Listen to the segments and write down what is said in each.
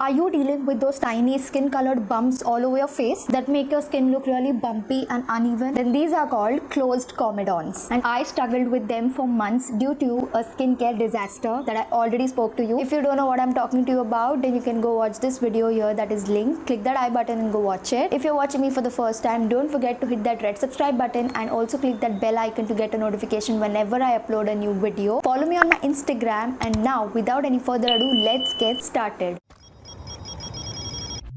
Are you dealing with those tiny skin colored bumps all over your face that make your skin look really bumpy and uneven? Then these are called closed comedones. And I struggled with them for months due to a skincare disaster that I already spoke to you. If you don't know what I'm talking to you about, then you can go watch this video here that is linked. Click that I button and go watch it. If you're watching me for the first time, don't forget to hit that red subscribe button and also click that bell icon to get a notification whenever I upload a new video. Follow me on my Instagram, and now without any further ado, let's get started.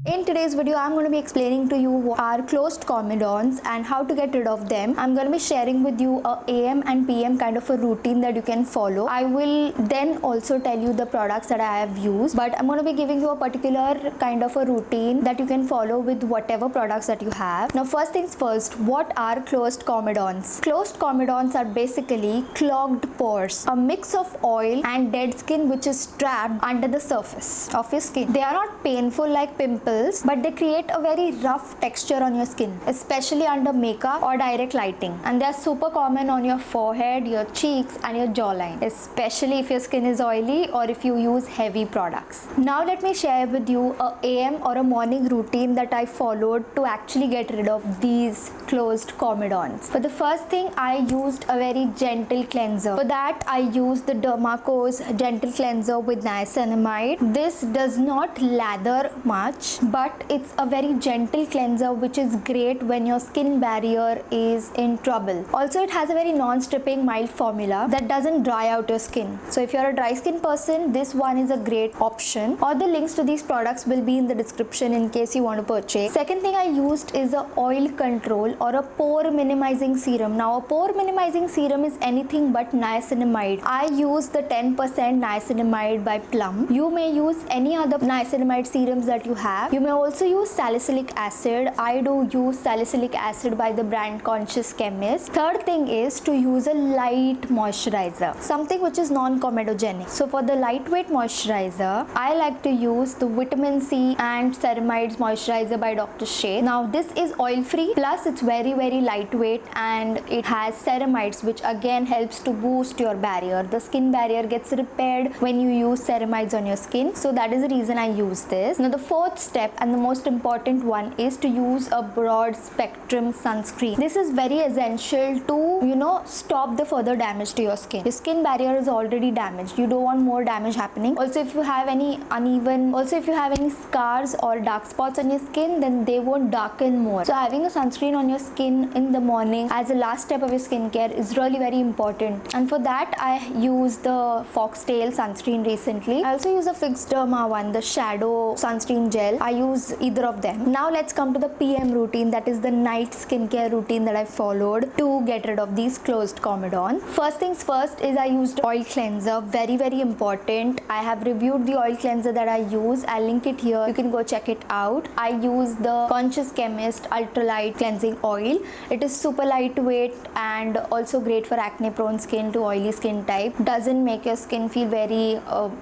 In today's video, I'm going to be explaining to you what are closed comedones and how to get rid of them. I'm going to be sharing with you a AM and PM kind of a routine that you can follow. I will then also tell you the products that I have used, but I'm going to be giving you a particular kind of a routine that you can follow with whatever products that you have. Now, first things first, what are closed comedones? Closed comedones are basically clogged pores, a mix of oil and dead skin which is trapped under the surface of your skin. They are not painful like pimples, but they create a very rough texture on your skin, especially under makeup or direct lighting, and they are super common on your forehead, your cheeks and your jawline, especially if your skin is oily or if you use heavy products. Now let me share with you a AM or a morning routine that I followed to actually get rid of these closed comedones. For the first thing, I used a very gentle cleanser. For that, I used the Dermaco's gentle cleanser with niacinamide. This does not lather much, but it's a very gentle cleanser which is great when your skin barrier is in trouble. Also, it has a very non-stripping mild formula that doesn't dry out your skin. So if you're a dry skin person, this one is a great option. All the links to these products will be in the description in case you want to purchase. Second thing I used is a oil control or a pore minimizing serum. Now, a pore minimizing serum is anything but niacinamide. I use the 10% niacinamide by Plum. You may use any other niacinamide serums that you have. You may also use salicylic acid. I do use salicylic acid by the brand Conscious Chemist. Third thing is to use a light moisturizer, something which is non-comedogenic. So for the lightweight moisturizer, I like to use the vitamin C and ceramides moisturizer by Dr. Shea. Now this is oil free, plus it's very lightweight, and it has ceramides which again helps to boost your barrier. The skin barrier gets repaired when you use ceramides on your skin. So that is the reason I use this. Now the fourth step and the most important one is to use a broad spectrum sunscreen. This is very essential to stop the further damage to your skin. Your skin barrier is already damaged. You don't want more damage happening. Also, if you have any scars or dark spots on your skin, then they won't darken more. So having a sunscreen on your skin in the morning as a last step of your skincare is really very important. And for that, I use the Foxtail sunscreen recently. I also use a Fixed Derma one, the Shadow sunscreen gel. I use either of them. Now let's come to the PM routine, that is the night skincare routine that I followed to get rid of these closed comedones. First things first is I used oil cleanser. Very important. I have reviewed the oil cleanser that I use. I'll link it here. You can go check it out. I use the Conscious Chemist Ultralight Cleansing Oil. It is super lightweight and also great for acne prone skin to oily skin type. Doesn't make your skin feel very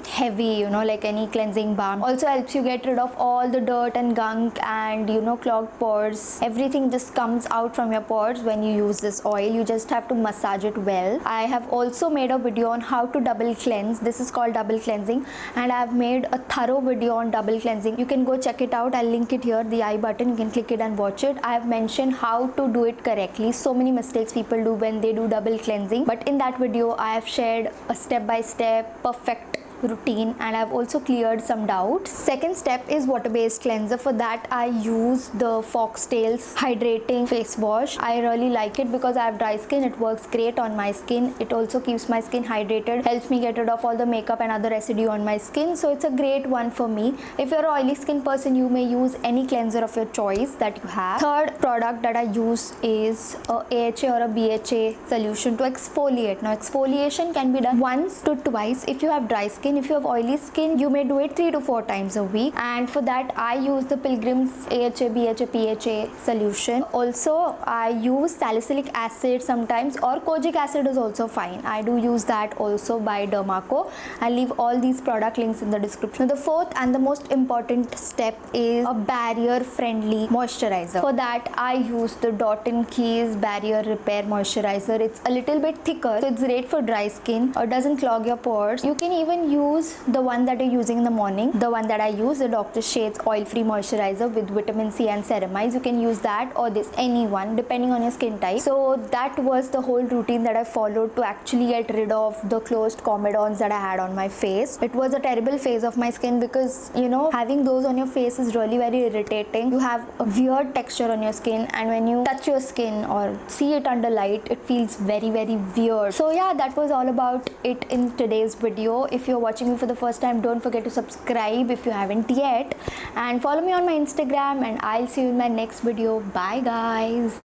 heavy, like any cleansing balm. Also helps you get rid of all the dirt and gunk and clogged pores. Everything just comes out from your pores when you use this oil. You just have to massage it well. I have also made a video on how to double cleanse. This is called double cleansing, and I have made a thorough video on double cleansing. You can go check it out. I'll link it here, the I button. You can click it and watch it. I have mentioned how to do it correctly. So many mistakes people do when they do double cleansing, but in that video I have shared a step-by-step perfect routine, and I've also cleared some doubts. Second step is water-based cleanser. For that, I use the Foxtail's hydrating face wash. I really like it because I have dry skin. It works great on my skin. It also keeps my skin hydrated, helps me get rid of all the makeup and other residue on my skin. So it's a great one for me. If you're an oily skin person, you may use any cleanser of your choice that you have. Third product that I use is a AHA or a BHA solution to exfoliate. Now exfoliation can be done once to twice if you have dry skin. If you have oily skin, you may do it 3 to 4 times a week, and for that I use the Pilgrim's AHA, BHA, PHA solution. Also, I use salicylic acid sometimes, or kojic acid is also fine. I do use that also by Dermaco. I'll leave all these product links in the description. The fourth and the most important step is a barrier friendly moisturizer. For that, I use the Dot & Key's Barrier Repair Moisturizer. It's a little bit thicker, so it's great for dry skin or doesn't clog your pores. You can even use use the one that you're using in the morning, the one that I use, the Dr. Sheth's oil free moisturizer with vitamin C and ceramides. You can use that or this, any one depending on your skin type. So that was the whole routine that I followed to actually get rid of the closed comedones that I had on my face. It was a terrible phase of my skin because, you know, having those on your face is really very irritating. You have a weird texture on your skin, and when you touch your skin or see it under light, it feels very weird. So yeah, that was all about it in today's video. If you're watching me for the first time, don't forget to subscribe if you haven't yet, and follow me on my Instagram, and I'll see you in my next video. Bye guys.